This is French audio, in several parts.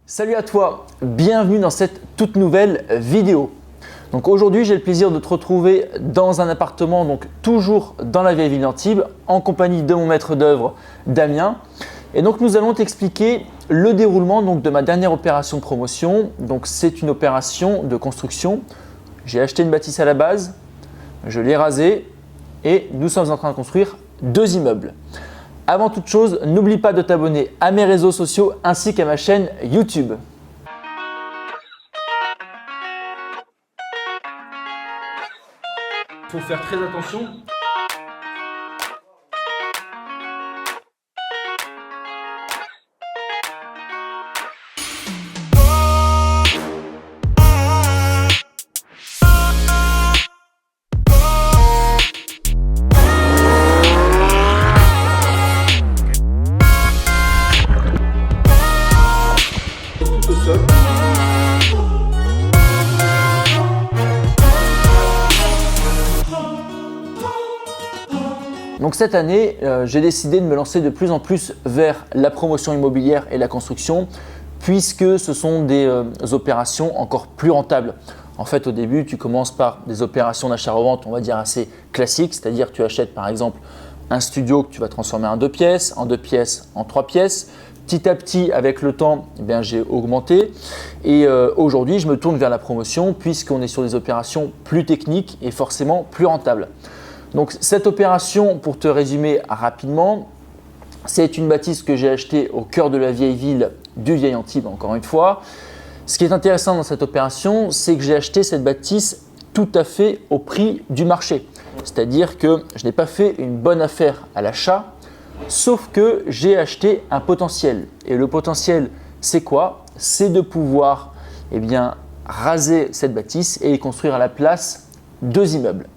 Salut à toi, bienvenue dans cette toute nouvelle vidéo. Donc aujourd'hui, j'ai le plaisir de te retrouver dans un appartement, donc toujours dans la vieille ville d'Antibes, en compagnie de mon maître d'œuvre Damien. Et donc nous allons t'expliquer le déroulement de ma dernière opération de promotion. Donc c'est une opération de construction. J'ai acheté une bâtisse à la base, je l'ai rasée et nous sommes en train de construire 2 immeubles. Avant toute chose, n'oublie pas de t'abonner à mes réseaux sociaux ainsi qu'à ma chaîne YouTube. Il faut faire très attention. Donc cette année, j'ai décidé de me lancer de plus en plus vers la promotion immobilière et la construction puisque ce sont des opérations encore plus rentables. En fait, au début, tu commences par des opérations d'achat-revente, on va dire assez classiques, c'est-à-dire que tu achètes par exemple un studio que tu vas transformer en 2 pièces, en 2 pièces, en 3 pièces. Petit à petit, avec le temps, j'ai augmenté et aujourd'hui, je me tourne vers la promotion puisqu'on est sur des opérations plus techniques et forcément plus rentables. Donc cette opération, pour te résumer rapidement, c'est une bâtisse que j'ai achetée au cœur de la vieille ville du Vieil Antibes, encore une fois. Ce qui est intéressant dans cette opération, c'est que j'ai acheté cette bâtisse tout à fait au prix du marché. C'est-à-dire que je n'ai pas fait une bonne affaire à l'achat, sauf que j'ai acheté un potentiel. Et le potentiel, c'est quoi? C'est de pouvoir raser cette bâtisse et y construire à la place 2 immeubles.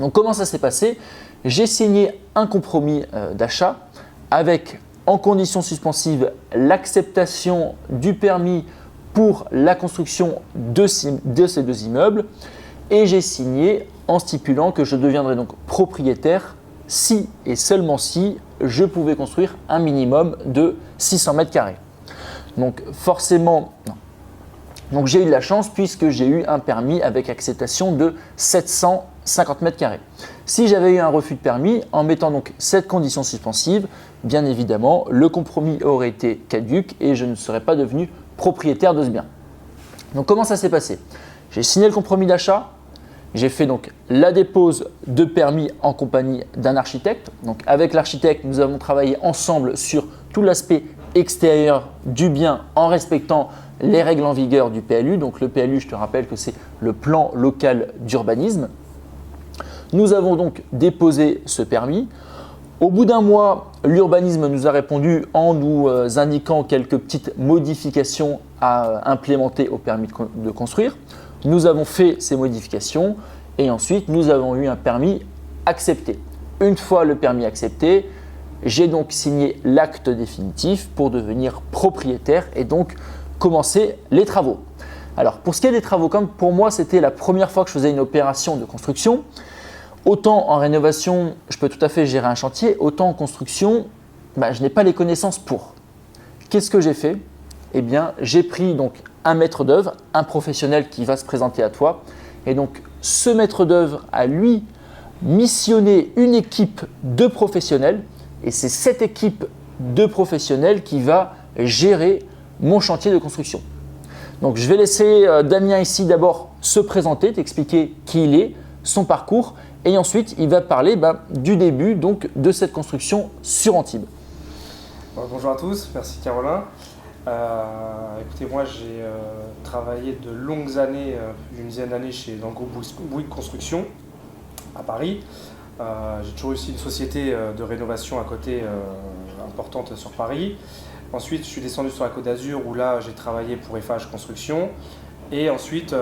Donc comment ça s'est passé? J'ai signé un compromis d'achat avec en condition suspensive l'acceptation du permis pour la construction de ces 2 immeubles et j'ai signé en stipulant que je deviendrais donc propriétaire si et seulement si je pouvais construire un minimum de 600 mètres carrés. Donc forcément, donc j'ai eu de la chance puisque j'ai eu un permis avec acceptation de 750 mètres carrés. Si j'avais eu un refus de permis, en mettant donc cette condition suspensive, bien évidemment, le compromis aurait été caduc et je ne serais pas devenu propriétaire de ce bien. Donc comment ça s'est passé? J'ai signé le compromis d'achat, j'ai fait donc la dépose de permis en compagnie d'un architecte. Donc avec l'architecte, nous avons travaillé ensemble sur tout l'aspect extérieur du bien en respectant les règles en vigueur du PLU. Donc le PLU, je te rappelle que c'est le plan local d'urbanisme. Nous avons donc déposé ce permis. Au bout d'un mois, l'urbanisme nous a répondu en nous indiquant quelques petites modifications à implémenter au permis de construire. Nous avons fait ces modifications et ensuite nous avons eu un permis accepté. Une fois le permis accepté, j'ai donc signé l'acte définitif pour devenir propriétaire et donc commencer les travaux. Alors pour ce qui est des travaux, comme pour moi c'était la première fois que je faisais une opération de construction, autant en rénovation je peux tout à fait gérer un chantier, autant en construction je n'ai pas les connaissances pour. Qu'est-ce que j'ai fait? J'ai pris donc un maître d'œuvre, un professionnel qui va se présenter à toi et donc ce maître d'œuvre a lui missionné une équipe de professionnels et c'est cette équipe de professionnels qui va gérer mon chantier de construction. Donc je vais laisser Damien ici d'abord se présenter, t'expliquer qui il est, son parcours et ensuite il va parler du début donc, de cette construction sur Antibes. Bonjour à tous, merci Caroline. Écoutez, moi j'ai travaillé de longues années, une dizaine d'années dans le groupe Bouygues Construction à Paris. J'ai toujours eu aussi une société de rénovation à côté importante sur Paris. Ensuite, je suis descendu sur la Côte d'Azur où là j'ai travaillé pour FH Construction. Et ensuite,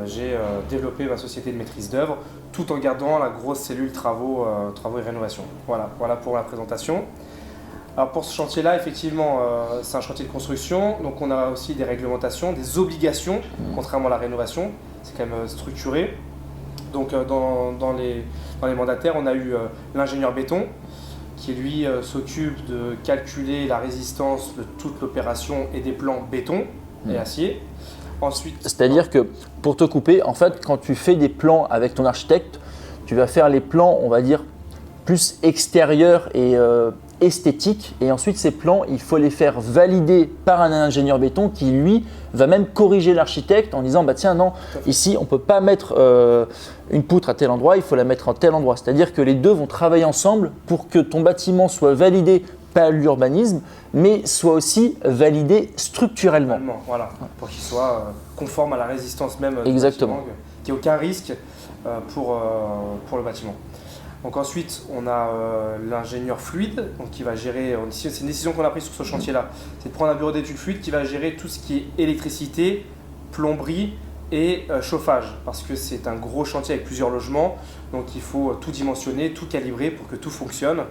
j'ai développé ma société de maîtrise d'œuvre tout en gardant la grosse cellule travaux et rénovation. Voilà pour la présentation. Alors pour ce chantier-là, effectivement, c'est un chantier de construction, donc on a aussi des réglementations, des obligations, contrairement à la rénovation, c'est quand même structuré. Donc dans les mandataires, on a eu l'ingénieur béton qui lui s'occupe de calculer la résistance de toute l'opération et des plans béton et acier. Ensuite, c'est-à-dire que, pour te couper, en fait, quand tu fais des plans avec ton architecte, tu vas faire les plans, on va dire, plus extérieurs et esthétiques. Et ensuite, ces plans, il faut les faire valider par un ingénieur béton qui, lui, va même corriger l'architecte en disant bah, tiens, non, ici, on ne peut pas mettre une poutre à tel endroit, il faut la mettre à tel endroit. C'est-à-dire que les deux vont travailler ensemble pour que ton bâtiment soit validé par l'urbanisme, mais soit aussi validé structurellement. Voilà, pour qu'il soit conforme à la résistance même du Exactement. bâtiment, qu'il n'y ait aucun risque pour le bâtiment. Donc ensuite, on a l'ingénieur fluide, donc qui va gérer, c'est une décision qu'on a prise sur ce chantier-là, c'est de prendre un bureau d'études fluide qui va gérer tout ce qui est électricité, plomberie et chauffage, parce que c'est un gros chantier avec plusieurs logements, donc il faut tout dimensionner, tout calibrer pour que tout fonctionne.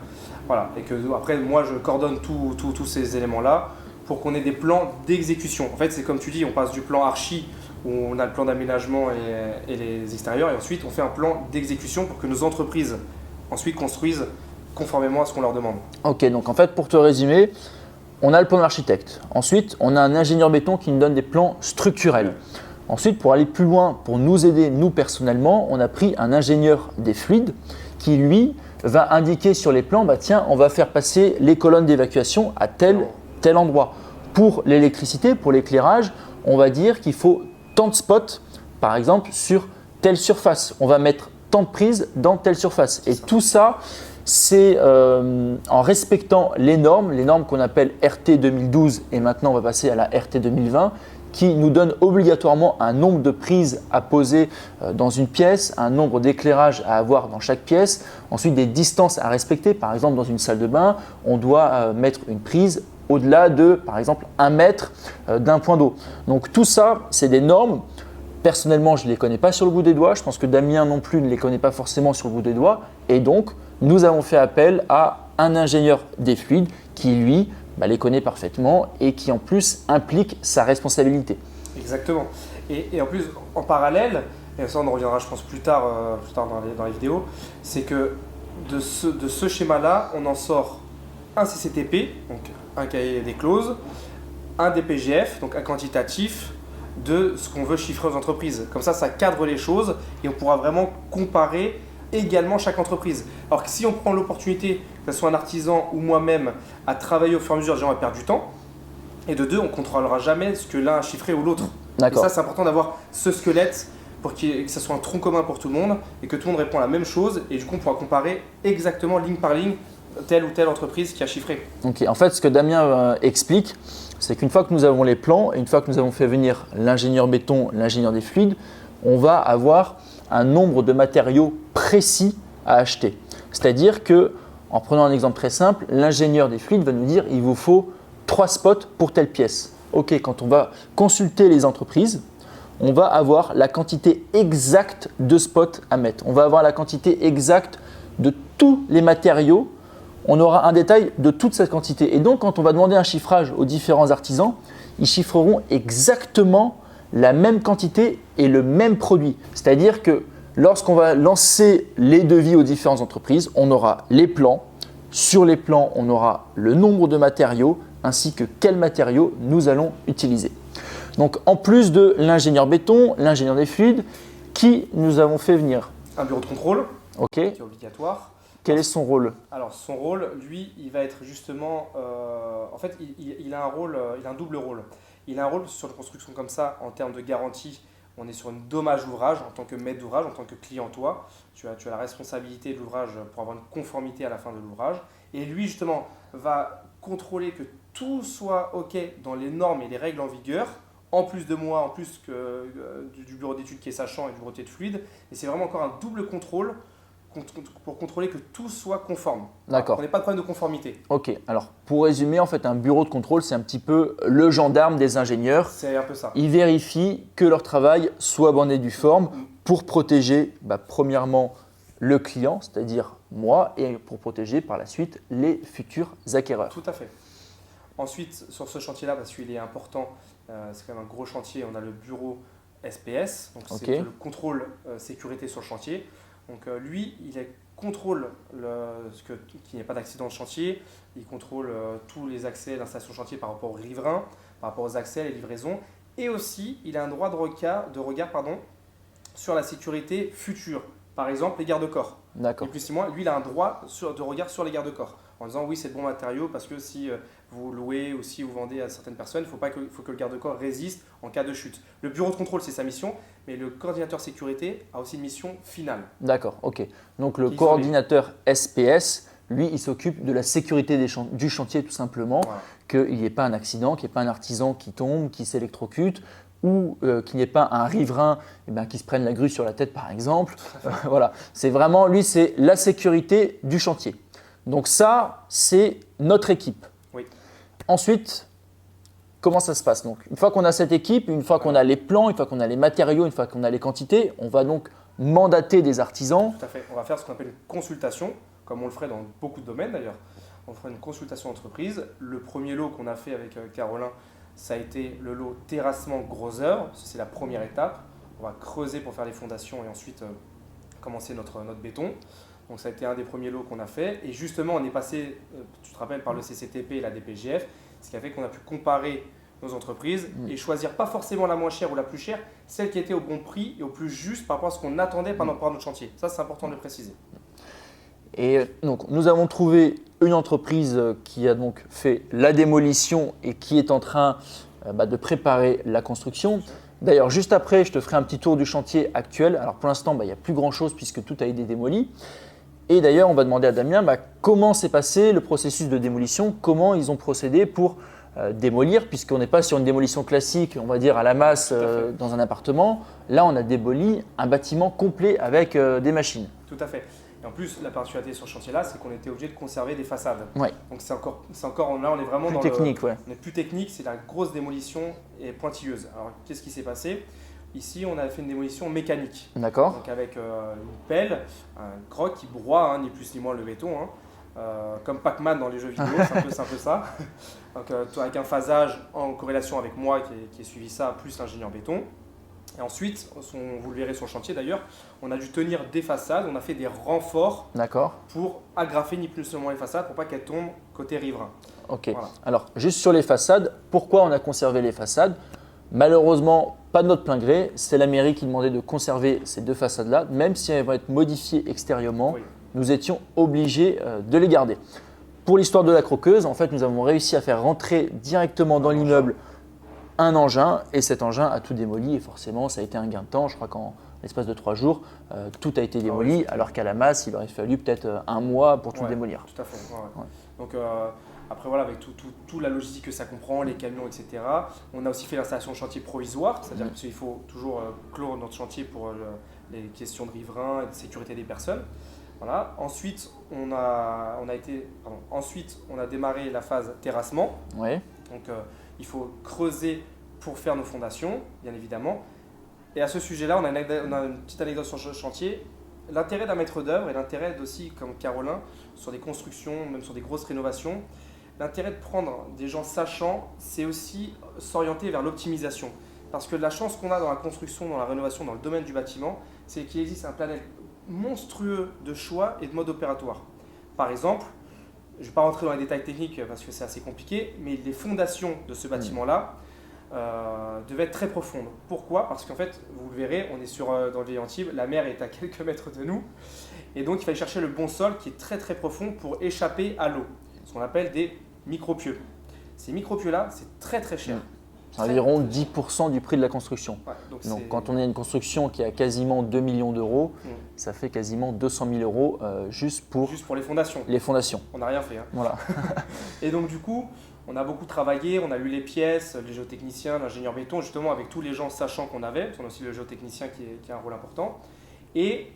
Voilà, et que après, moi, je coordonne tous ces éléments-là pour qu'on ait des plans d'exécution. En fait, c'est comme tu dis, on passe du plan archi où on a le plan d'aménagement et les extérieurs, et ensuite on fait un plan d'exécution pour que nos entreprises ensuite construisent conformément à ce qu'on leur demande. Ok, donc en fait, pour te résumer, on a le plan de l'architecte. Ensuite, on a un ingénieur béton qui nous donne des plans structurels. Ensuite, pour aller plus loin, pour nous aider, nous personnellement, on a pris un ingénieur des fluides qui, lui, va indiquer sur les plans, bah, tiens, on va faire passer les colonnes d'évacuation à tel endroit. Pour l'électricité, pour l'éclairage, on va dire qu'il faut tant de spots, par exemple, sur telle surface. On va mettre tant de prises dans telle surface. Et tout ça, c'est en respectant les normes qu'on appelle RT 2012 et maintenant on va passer à la RT 2020 qui nous donne obligatoirement un nombre de prises à poser dans une pièce, un nombre d'éclairages à avoir dans chaque pièce, ensuite des distances à respecter. Par exemple, dans une salle de bain, on doit mettre une prise au-delà de, par exemple, 1 mètre d'un point d'eau. Donc tout ça, c'est des normes. Personnellement, je ne les connais pas sur le bout des doigts. Je pense que Damien non plus ne les connaît pas forcément sur le bout des doigts. Et donc, nous avons fait appel à un ingénieur des fluides qui, lui, les connaît parfaitement et qui, en plus, implique sa responsabilité. Exactement. Et en plus, en parallèle, et ça on en reviendra je pense plus tard dans les vidéos, c'est que de ce schéma-là, on en sort un CCTP, donc un cahier des clauses, un DPGF, donc un quantitatif, de ce qu'on veut chiffrer aux entreprises. Comme ça cadre les choses et on pourra vraiment comparer également chaque entreprise. Alors que si on prend l'opportunité, que ce soit un artisan ou moi-même, à travailler au fur et à mesure, déjà on va perdre du temps. Et de deux, on ne contrôlera jamais ce que l'un a chiffré ou l'autre. Et ça, c'est important d'avoir ce squelette pour que ce soit un tronc commun pour tout le monde et que tout le monde répond à la même chose. Et du coup, on pourra comparer exactement ligne par ligne telle ou telle entreprise qui a chiffré. Ok, en fait, ce que Damien explique, c'est qu'une fois que nous avons les plans et une fois que nous avons fait venir l'ingénieur béton, l'ingénieur des fluides, on va avoir un nombre de matériaux précis à acheter. C'est-à-dire que, en prenant un exemple très simple, l'ingénieur des fluides va nous dire il vous faut 3 spots pour telle pièce. Ok, quand on va consulter les entreprises, on va avoir la quantité exacte de spots à mettre. On va avoir la quantité exacte de tous les matériaux. On aura un détail de toute cette quantité. Et donc, quand on va demander un chiffrage aux différents artisans, ils chiffreront exactement la même quantité et le même produit. C'est-à-dire que lorsqu'on va lancer les devis aux différentes entreprises, on aura les plans. Sur les plans, on aura le nombre de matériaux ainsi que quels matériaux nous allons utiliser. Donc, en plus de l'ingénieur béton, l'ingénieur des fluides, qui nous avons fait venir? Un bureau de contrôle qui est obligatoire. Quel est son rôle? Alors son rôle, lui, il va être justement, en fait, il a un rôle, il a un double rôle. Il a un rôle sur une construction comme ça, en termes de garantie, on est sur une dommage d'ouvrage en tant que maître d'ouvrage, en tant que client toi. Tu as la responsabilité de l'ouvrage pour avoir une conformité à la fin de l'ouvrage. Et lui, justement, va contrôler que tout soit OK dans les normes et les règles en vigueur, en plus de moi, en plus du bureau d'études qui est sachant et du bureau d'études fluide. Et c'est vraiment encore un double contrôle pour contrôler que tout soit conforme. D'accord. On n'ait pas de problème de conformité. Ok, alors pour résumer, en fait, un bureau de contrôle, c'est un petit peu le gendarme des ingénieurs. C'est un peu ça. Ils vérifient que leur travail soit bon et due forme pour protéger, premièrement, le client, c'est-à-dire moi, et pour protéger par la suite les futurs acquéreurs. Tout à fait. Ensuite, sur ce chantier-là, parce qu'il est important, c'est quand même un gros chantier, on a le bureau SPS, donc c'est le contrôle sécurité sur le chantier. Donc lui, il est contrôle qu'il n'y ait pas d'accident de chantier, il contrôle tous les accès d'installation chantier par rapport aux riverains, par rapport aux accès, les livraisons, et aussi il a un droit de regard sur la sécurité future. Par exemple, les garde-corps. D'accord. Ni plus ni moins, lui, il a un droit de regard sur les garde-corps. En disant oui, c'est le bon matériau parce que si vous louez ou si vous vendez à certaines personnes, il faut que le garde-corps résiste en cas de chute. Le bureau de contrôle, c'est sa mission, mais le coordinateur sécurité a aussi une mission finale. D'accord, ok. Donc le coordinateur SPS, lui, il s'occupe de la sécurité du chantier tout simplement, Voilà. qu'il n'y ait pas un accident, qu'il n'y ait pas un artisan qui tombe, qui s'électrocute, ou qu'il n'y ait pas un riverain qui se prenne la grue sur la tête par exemple. Voilà, c'est vraiment, lui, c'est la sécurité du chantier. Donc ça, c'est notre équipe. Oui. Ensuite, comment ça se passe? Donc, une fois qu'on a cette équipe, une fois qu'on a les plans, une fois qu'on a les matériaux, une fois qu'on a les quantités, on va donc mandater des artisans. Tout à fait. On va faire ce qu'on appelle une consultation, comme on le ferait dans beaucoup de domaines d'ailleurs. On fera une consultation d'entreprise. Le premier lot qu'on a fait avec Caroline, ça a été le lot terrassement gros œuvre. C'est la première étape. On va creuser pour faire les fondations et ensuite commencer notre béton. Donc ça a été un des premiers lots qu'on a fait. Et justement, on est passé, tu te rappelles, par le CCTP et la DPGF, ce qui a fait qu'on a pu comparer nos entreprises et choisir pas forcément la moins chère ou la plus chère, celle qui était au bon prix et au plus juste par rapport à ce qu'on attendait par notre chantier. Ça, c'est important de le préciser. Et donc, nous avons trouvé une entreprise qui a donc fait la démolition et qui est en train de préparer la construction. D'ailleurs, juste après, je te ferai un petit tour du chantier actuel. Alors pour l'instant, il n'y a plus grand-chose puisque tout a été démoli. Et d'ailleurs, on va demander à Damien comment s'est passé le processus de démolition, comment ils ont procédé pour démolir, puisqu'on n'est pas sur une démolition classique, on va dire à la masse dans un appartement. Là, on a démoli un bâtiment complet avec des machines. Tout à fait. Et en plus, la particularité sur ce chantier-là, c'est qu'on était obligé de conserver des façades. Ouais. Donc c'est encore, là, on est vraiment Plus dans technique, ouais. On est plus technique, c'est la grosse démolition et pointilleuse. Alors, qu'est-ce qui s'est passé? Ici, on a fait une démolition mécanique. D'accord. Donc avec une pelle, un croc qui broie, ni plus ni moins le béton. Comme Pac-Man dans les jeux vidéo, c'est un peu ça. Donc, avec un phasage en corrélation avec moi qui ai suivi ça, plus l'ingénieur béton. Et ensuite, vous le verrez sur le chantier d'ailleurs, on a dû tenir des façades, on a fait des renforts pour agrafer ni plus ni moins les façades pour pas qu'elles tombent côté riverain. Ok. Voilà. Alors, juste sur les façades, pourquoi on a conservé les façades? Malheureusement, pas de notre plein gré. C'est la mairie qui demandait de conserver ces deux façades-là, même si elles vont être modifiées extérieurement. Oui. Nous étions obligés de les garder. Pour l'histoire de la croqueuse, en fait, nous avons réussi à faire rentrer directement dans l'immeuble un engin et cet engin a tout démoli et forcément, ça a été un gain de temps. Je crois qu'en l'espace de 3 jours, tout a été démoli alors qu'à la masse, il aurait fallu peut-être un mois pour tout démolir. Tout à fait. Ouais. Donc, après, voilà, avec toute la logistique que ça comprend, les camions, etc. On a aussi fait l'installation de chantier provisoire, c'est-à-dire qu'il faut toujours clore notre chantier pour les questions de riverains et de sécurité des personnes. Voilà. Ensuite, on a démarré la phase terrassement. Ouais. Donc, il faut creuser pour faire nos fondations, bien évidemment. Et à ce sujet-là, on a une petite anecdote sur le chantier. L'intérêt d'un maître d'œuvre et l'intérêt aussi, comme Caroline, sur des constructions, même sur des grosses rénovations, l'intérêt de prendre des gens sachants, c'est aussi s'orienter vers l'optimisation. Parce que la chance qu'on a dans la construction, dans la rénovation, dans le domaine du bâtiment, c'est qu'il existe un panel monstrueux de choix et de modes opératoires. Par exemple, je ne vais pas rentrer dans les détails techniques parce que c'est assez compliqué, mais les fondations de ce bâtiment-là devaient être très profondes. Pourquoi? Parce qu'en fait, vous le verrez, on est dans le vieil Antibes, la mer est à quelques mètres de nous, et donc il fallait chercher le bon sol qui est très très profond pour échapper à l'eau, ce qu'on appelle des micropieux. Ces micropieux-là, c'est très très cher. C'est environ 10% du prix de la construction. Ouais, donc quand on a une construction qui a quasiment 2 millions d'euros, ça fait quasiment 200 000 euros juste pour les fondations. Les fondations. On n'a rien fait. Voilà. Et donc du coup, on a beaucoup travaillé, on a lu les pièces, les géotechniciens, l'ingénieur béton, justement avec tous les gens sachants qu'on avait, parce qu'on a aussi le géotechnicien qui a un rôle important. Et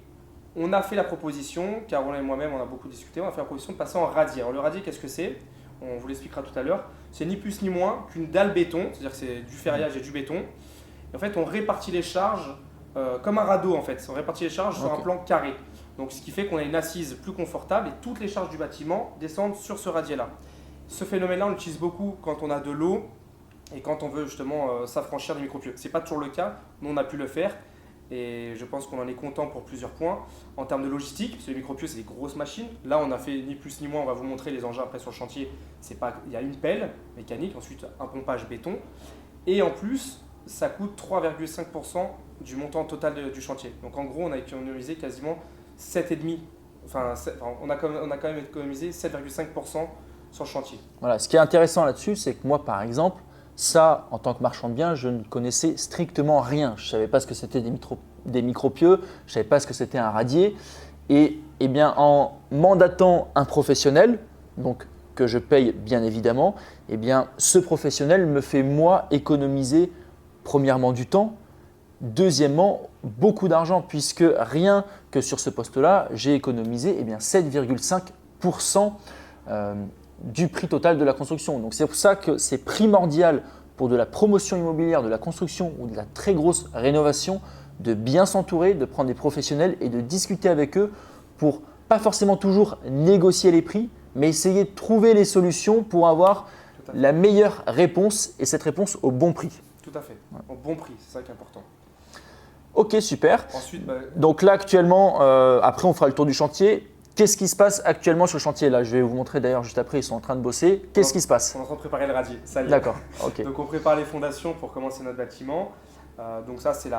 on a fait la proposition, Caroline et moi-même on a beaucoup discuté, on a fait la proposition de passer en radier. Alors le radier, qu'est-ce que c'est? On vous l'expliquera tout à l'heure. C'est ni plus ni moins qu'une dalle béton, c'est-à-dire que c'est du ferraillage et du béton. Et en fait, on répartit les charges comme un radeau en fait. On répartit les charges sur un plan carré. Donc ce qui fait qu'on a une assise plus confortable et toutes les charges du bâtiment descendent sur ce radier-là. Ce phénomène-là, on l'utilise beaucoup quand on a de l'eau et quand on veut justement s'affranchir des micropieux. Ce n'est pas toujours le cas, nous on a pu le faire. et je pense qu'on en est content pour plusieurs points. En termes de logistique, parce que les micropieux, c'est des grosses machines. Là, on a fait ni plus ni moins, on va vous montrer les engins après sur le chantier. Il y a une pelle mécanique, ensuite un pompage béton. Et en plus, ça coûte 3,5% du montant total du chantier. Donc en gros, on a économisé quasiment 7,5%. On a quand même économisé 7,5% sur le chantier. Voilà, ce qui est intéressant là-dessus, c'est que moi, par exemple, ça, en tant que marchand de biens, je ne connaissais strictement rien. Je ne savais pas ce que c'était des micropieux, je ne savais pas ce que c'était un radier. Et eh bien, en mandatant un professionnel, donc que je paye bien évidemment, eh bien, ce professionnel me fait moi économiser premièrement du temps, deuxièmement beaucoup d'argent, puisque rien que sur ce poste-là, j'ai économisé eh bien, 7,5% du prix total de la construction. Donc c'est pour ça que c'est primordial pour de la promotion immobilière, de la construction ou de la très grosse rénovation de bien s'entourer, de prendre des professionnels et de discuter avec eux pour pas forcément toujours négocier les prix, mais essayer de trouver les solutions pour avoir la meilleure réponse et cette réponse au bon prix. Tout à fait, au bon prix, c'est ça qui est important. Ok, super. Ensuite, donc là actuellement, après on fera le tour du chantier. Qu'est-ce qui se passe actuellement sur le chantier? Là, je vais vous montrer d'ailleurs juste après, ils sont en train de bosser. Qu'est-ce qui se passe? On est en train de préparer le radier, ça y est. D'accord, ok. Donc on prépare les fondations pour commencer notre bâtiment. Donc ça, c'est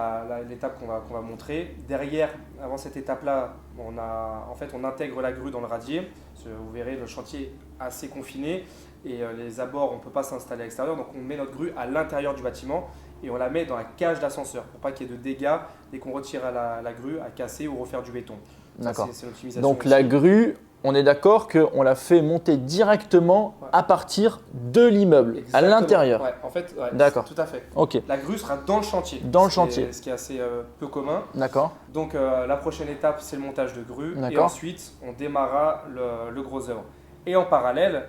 l'étape qu'on va montrer. Derrière, avant cette étape-là, on intègre la grue dans le radier. Vous verrez, le chantier est assez confiné et les abords, on ne peut pas s'installer à l'extérieur. Donc on met notre grue à l'intérieur du bâtiment et on la met dans la cage d'ascenseur pour pas qu'il y ait de dégâts dès qu'on retire la grue à casser ou refaire du béton. D'accord. C'est l'optimisation. Donc la grue, on est d'accord qu'on la fait monter directement à partir de l'immeuble, à l'intérieur. Ouais, en fait, d'accord. Tout à fait. Ok. La grue sera dans le chantier. Dans le chantier. Ce qui est assez peu commun. D'accord. Donc la prochaine étape, c'est le montage de grue. Et D'accord. ensuite, on démarrera le gros œuvre. Et en parallèle,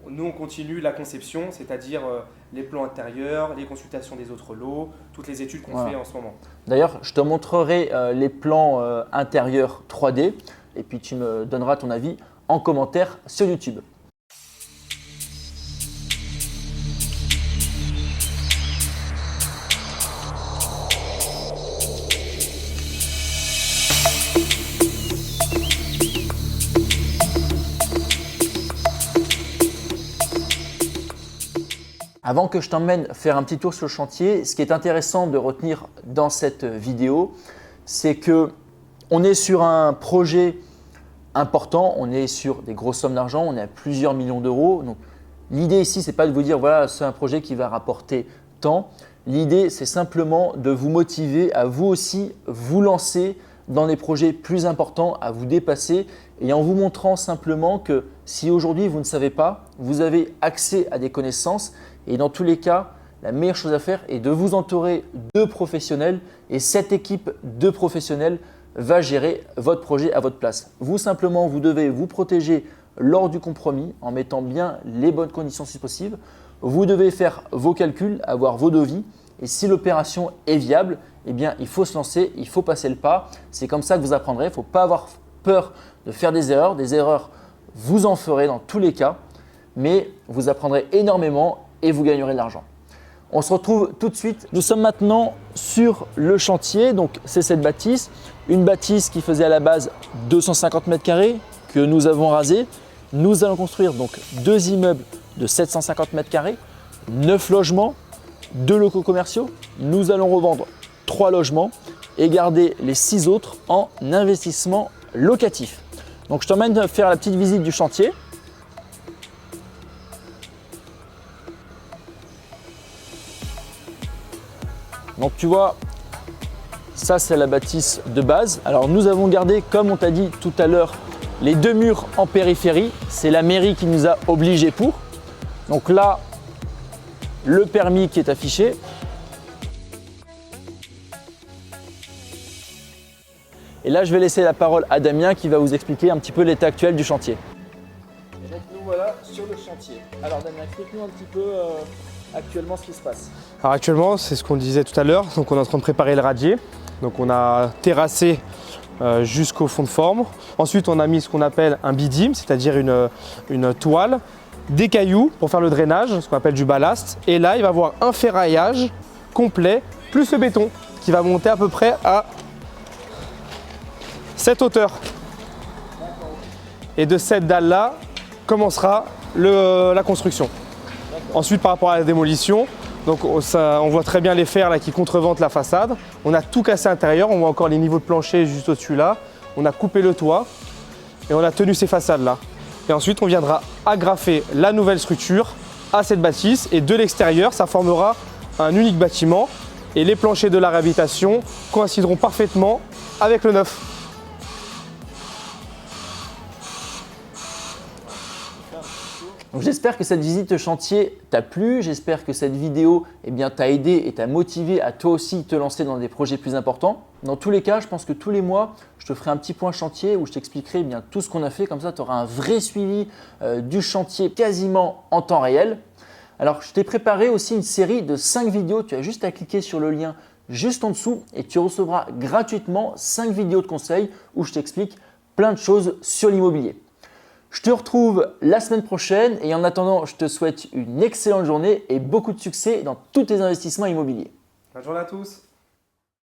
nous, on continue la conception, c'est-à-dire les plans intérieurs, les consultations des autres lots, toutes les études qu'on fait en ce moment. D'ailleurs, je te montrerai les plans intérieurs 3D et puis tu me donneras ton avis en commentaire sur YouTube. Avant que je t'emmène faire un petit tour sur le chantier, ce qui est intéressant de retenir dans cette vidéo, c'est que on est sur un projet important, on est sur des grosses sommes d'argent, on est à plusieurs millions d'euros. Donc, l'idée ici, ce n'est pas de vous dire voilà, c'est un projet qui va rapporter tant. L'idée, c'est simplement de vous motiver à vous aussi vous lancer dans des projets plus importants, à vous dépasser et en vous montrant simplement que si aujourd'hui vous ne savez pas, vous avez accès à des connaissances et dans tous les cas, la meilleure chose à faire est de vous entourer de professionnels et cette équipe de professionnels va gérer votre projet à votre place. Vous simplement, vous devez vous protéger lors du compromis en mettant bien les bonnes conditions si possible. Vous devez faire vos calculs, avoir vos devis et si l'opération est viable, eh bien, il faut se lancer, il faut passer le pas. C'est comme ça que vous apprendrez. Il ne faut pas avoir peur de faire des erreurs. Des erreurs, vous en ferez dans tous les cas, mais vous apprendrez énormément et vous gagnerez de l'argent. On se retrouve tout de suite. Nous sommes maintenant sur le chantier. Donc, c'est cette bâtisse. Une bâtisse qui faisait à la base 250 mètres carrés que nous avons rasé. Nous allons construire donc 2 immeubles de 750 mètres carrés, 9 logements, 2 locaux commerciaux. Nous allons revendre 3 logements et garder les 6 autres en investissement locatif. Donc, je t'emmène faire la petite visite du chantier. Donc tu vois, ça c'est la bâtisse de base. Alors nous avons gardé, comme on t'a dit tout à l'heure, les 2 murs en périphérie. C'est la mairie qui nous a obligés pour. Donc là, le permis qui est affiché. Et là, je vais laisser la parole à Damien qui va vous expliquer un petit peu l'état actuel du chantier. Et donc nous voilà sur le chantier. Alors Damien, explique-nous un petit peu actuellement ce qui se passe. Alors actuellement, c'est ce qu'on disait tout à l'heure, donc on est en train de préparer le radier. Donc on a terrassé jusqu'au fond de forme. Ensuite, on a mis ce qu'on appelle un bidim, c'est-à-dire une toile, des cailloux pour faire le drainage, ce qu'on appelle du ballast. Et là, il va y avoir un ferraillage complet plus le béton. qui va monter à peu près à cette hauteur. Et de cette dalle-là commencera la construction. Ensuite, par rapport à la démolition, donc on voit très bien les fers là, qui contreventent la façade. On a tout cassé à l'intérieur, on voit encore les niveaux de plancher juste au-dessus là. On a coupé le toit et on a tenu ces façades-là. Et ensuite, on viendra agrafer la nouvelle structure à cette bâtisse et de l'extérieur, ça formera un unique bâtiment et les planchers de la réhabilitation coïncideront parfaitement avec le neuf. J'espère que cette visite chantier t'a plu, j'espère que cette vidéo t'a aidé et t'a motivé à toi aussi te lancer dans des projets plus importants. Dans tous les cas, je pense que tous les mois, je te ferai un petit point chantier où je t'expliquerai tout ce qu'on a fait. Comme ça, tu auras un vrai suivi du chantier quasiment en temps réel. Alors, je t'ai préparé aussi une série de 5 vidéos. Tu as juste à cliquer sur le lien juste en dessous et tu recevras gratuitement 5 vidéos de conseils où je t'explique plein de choses sur l'immobilier. Je te retrouve la semaine prochaine et en attendant, je te souhaite une excellente journée et beaucoup de succès dans tous tes investissements immobiliers. Bonne journée à tous.